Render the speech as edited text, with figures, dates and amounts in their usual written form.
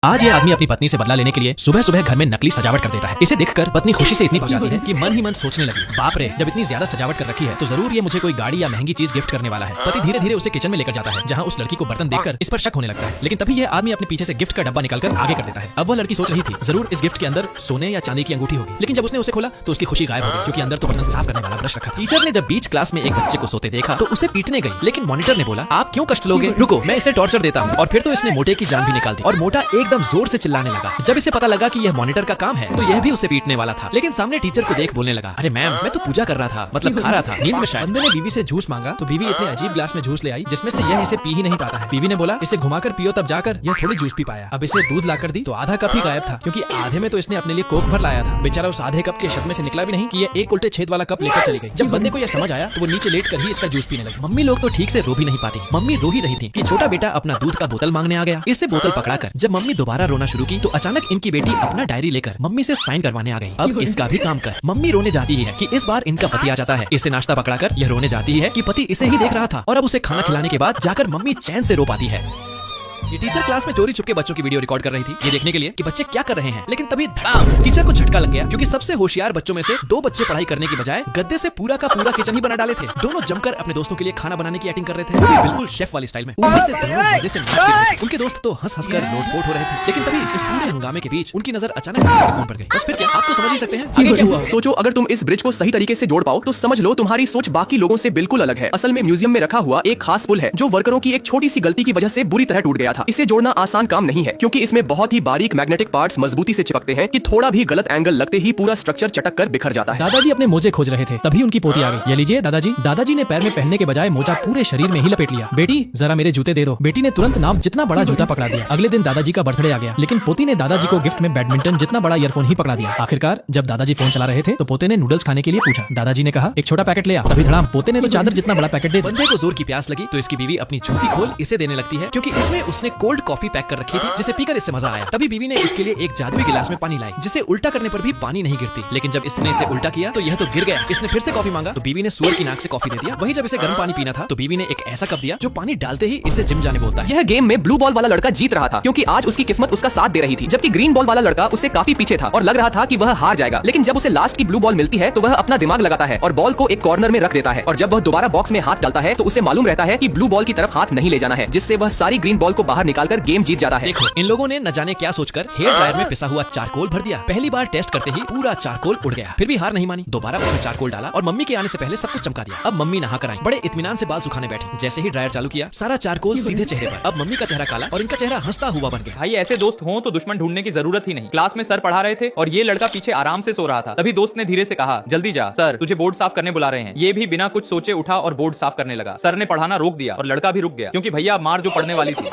आज ये आदमी अपनी पत्नी से बदला लेने के लिए सुबह सुबह घर में नकली सजावट कर देता है। इसे देखकर पत्नी खुशी से इतनी भर जाती है कि मन ही मन सोचने लगी, बाप रे, जब इतनी ज्यादा सजावट कर रखी है तो जरूर ये मुझे कोई गाड़ी या महंगी चीज गिफ्ट करने वाला है। पति धीरे धीरे उसे किचन में लेकर जाता है, जहाँ उस लड़की को बर्तन देखकर इस पर शक होने लगता है। लेकिन तभी यह आदमी अपने पीछे से गिफ्ट का डब्बा निकालकर आगे कर देता है। अब वह लड़की सोच रही थी जरूर इस गिफ्ट के अंदर सोने या चांदी की अंगूठी होगी, लेकिन जब उसने उसे खोला तो उसकी खुशी गायब हो गई, क्योंकि अंदर तो बर्तन साफ करने वाला ब्रश रखा। टीचर ने जब बीच क्लास में एक बच्चे को सोते देखा तो उसे पीटने गई, लेकिन मॉनिटर ने बोला, आप क्यों कष्ट लोगे, रुको मैं इसे टॉर्चर देता हूँ। और फिर तो इसने मोटे की जान भी निकाल दी और मोटा एकदम जोर से चिल्लाने लगा। जब इसे पता लगा कि यह मॉनिटर का काम है तो यह भी उसे पीटने वाला था, लेकिन सामने टीचर को देख बोलने लगा, अरे मैम मैं तो पूजा कर रहा था, मतलब खा रहा था नींद में शायद। बंदे ने बीवी से जूस मांगा तो बीवी इतने अजीब ग्लास में जूस ले आई जिसमें से यह इसे पी ही नहीं पाता है। बीवी ने बोला इसे घुमाकर पियो, तब जाकर यह थोड़ी जूस पी पाया। अब इसे दूध लाकर दी तो आधा कप ही गायब था, क्योंकि आधे में तो इसने अपने लिए कोक भर लाया था। बेचारा उस आधे कप के शब्द से निकला भी नहीं कि यह एक उल्टे छेद वाला कप लेकर चली गई। जब बंदे को यह समझ आया तो वो नीचे लेट कर ही इसका जूस पीने लगी। मम्मी लोग तो ठीक से रो भी नहीं पाती। मम्मी रो ही रही थी कि छोटा बेटा अपना दूध का बोतल मांगने आ गया। इससे बोतल पकड़ाकर जब मम्मी दोबारा रोना शुरू की तो अचानक इनकी बेटी अपना डायरी लेकर मम्मी से साइन करवाने आ गई। अब इसका भी काम कर। मम्मी रोने जाती ही है कि इस बार इनका पति आ जाता है। इसे नाश्ता पकड़ाकर यह रोने जाती है कि पति इसे ही देख रहा था और अब उसे खाना खिलाने के बाद जाकर मम्मी चैन से रो पाती है। ये टीचर क्लास में चोरी छुपके बच्चों की वीडियो रिकॉर्ड कर रही थी, ये देखने के लिए कि बच्चे क्या कर रहे हैं। लेकिन तभी धड़ाम टीचर को झटका लग गया, क्योंकि सबसे होशियार बच्चों में से दो बच्चे पढ़ाई करने की बजाय गद्दे से पूरा का पूरा किचन ही बना डाले थे। दोनों जमकर अपने दोस्तों के लिए खाना बनाने की एक्टिंग कर रहे थे, बिल्कुल शेफ वाली स्टाइल में। ऊपर से दोनों मजे से नाच भी रहे थे। उनके दोस्त तो हंस हंसकर लोटपोट हो रहे थे। लेकिन तभी इस पूरे हंगामे के बीच उनकी नजर अचानक टीचर के फोन पर गई। बस फिर क्या, आप तो समझ ही सकते हैं आगे क्या हुआ। सोचो, अगर तुम इस ब्रिज को सही तरीके से जोड़ पाओ तो समझ लो तुम्हारी सोच बाकी लोगों से बिल्कुल अलग है। असल में म्यूजियम में रखा हुआ एक खास पुल है जो वर्करों की एक छोटी सी गलती की वजह से बुरी तरह टूट गया था। इसे जोड़ना आसान काम नहीं है, क्योंकि इसमें बहुत ही बारीक मैग्नेटिक पार्ट्स मजबूती से चिपकते हैं कि थोड़ा भी गलत एंगल लगते ही पूरा स्ट्रक्चर चटक कर बिखर जाता है। दादाजी अपने मोजे खोज रहे थे, तभी उनकी पोती आ गई। ये लीजिए दादाजी। दादाजी ने पैर में पहनने के बजाय मोजा पूरे शरीर में ही लपेट लिया। बेटी जरा मेरे जूते दे दो। बेटी ने तुरंत नाव जितना बड़ा जूता पकड़ा दिया। अगले दिन दादाजी का बर्थडे आ गया, लेकिन पोती ने दादाजी को गिफ्ट में बैडमिंटन जितना बड़ा ईयरफोन ही पकड़ा दिया। आखिरकार जब दादाजी फोन चला रहे थे तो पोते ने नूडल्स खाने के लिए पूछा। दादाजी ने कहा एक छोटा पैकेट ले आ। तभी धड़ाम पोते ने तो चादर जितना बड़ा पैकेट दे। बंदे को जोर की प्यास लगी तो इसकी बीवी अपनी जूती खोल इसे देने लगती है, क्योंकि इसमें उसने कोल्ड कॉफी पैक कर रखी थी जिसे पीकर इससे मजा आया। तभी बीवी ने इसके लिए एक जादुई गिलास में पानी लाई, जिसे उल्टा करने पर भी पानी नहीं गिरती। लेकिन जब इसने इसे उल्टा किया तो यह तो गिर गया। इसने फिर से कॉफी मांगा तो बीवी ने सुअर की नाक से कॉफी दे दिया। वहीं जब इसे गर्म पानी पीना था तो बीवी ने एक ऐसा कप दिया जो पानी डालते ही इसे जिम जाने बोलता है। यह गेम में ब्लू बॉल वाला लड़का जीत रहा था, क्योंकि आज उसकी किस्मत उसका साथ दे रही थी, जबकि ग्रीन बॉल वाला लड़का उससे काफी पीछे था और लग रहा था कि वह हार जाएगा। लेकिन जब उसे लास्ट की ब्लू बॉल मिलती है तो वह अपना दिमाग लगाता है और बॉल को एक कॉर्नर में रख देता है। और जब वह दोबारा बॉक्स में हाथ डालता है तो उसे मालूम रहता है कि ब्लू बॉल की तरफ हाथ नहीं ले जाना है, जिससे वह सारी ग्रीन बॉल को बाहर निकालकर गेम जीत जाता है। देखो, इन लोगों ने न जाने क्या सोचकर हेयर ड्रायर में पिसा हुआ चारकोल भर दिया। पहली बार टेस्ट करते ही पूरा चारकोल उड़ गया, फिर भी हार नहीं मानी। दोबारा उसमें चारकोल डाला और मम्मी के आने से पहले सब कुछ चमका दिया। अब मम्मी नहा कर आई, बड़े इत्मीनान से बाल सुखाने बैठी। जैसे ही ड्रायर चालू किया सारा चारकोल सीधे चेहरे पर। अब मम्मी का चेहरा काला और इनका चेहरा हंसता हुआ बन गया। भाई ऐसे दोस्त हों तो दुश्मन ढूंढने की जरूरत ही नहीं। क्लास में सर पढ़ा रहे थे और ये लड़का पीछे आराम से सो रहा था। तभी दोस्त ने धीरे से कहा, जल्दी जा सर, तुझे बोर्ड साफ करने बुला रहे हैं। ये भी बिना कुछ सोचे उठा और बोर्ड साफ करने लगा। सर ने पढ़ाना रोक दिया और लड़का भी रुक गया, क्योंकि भैया मार जो पड़ने वाली थी।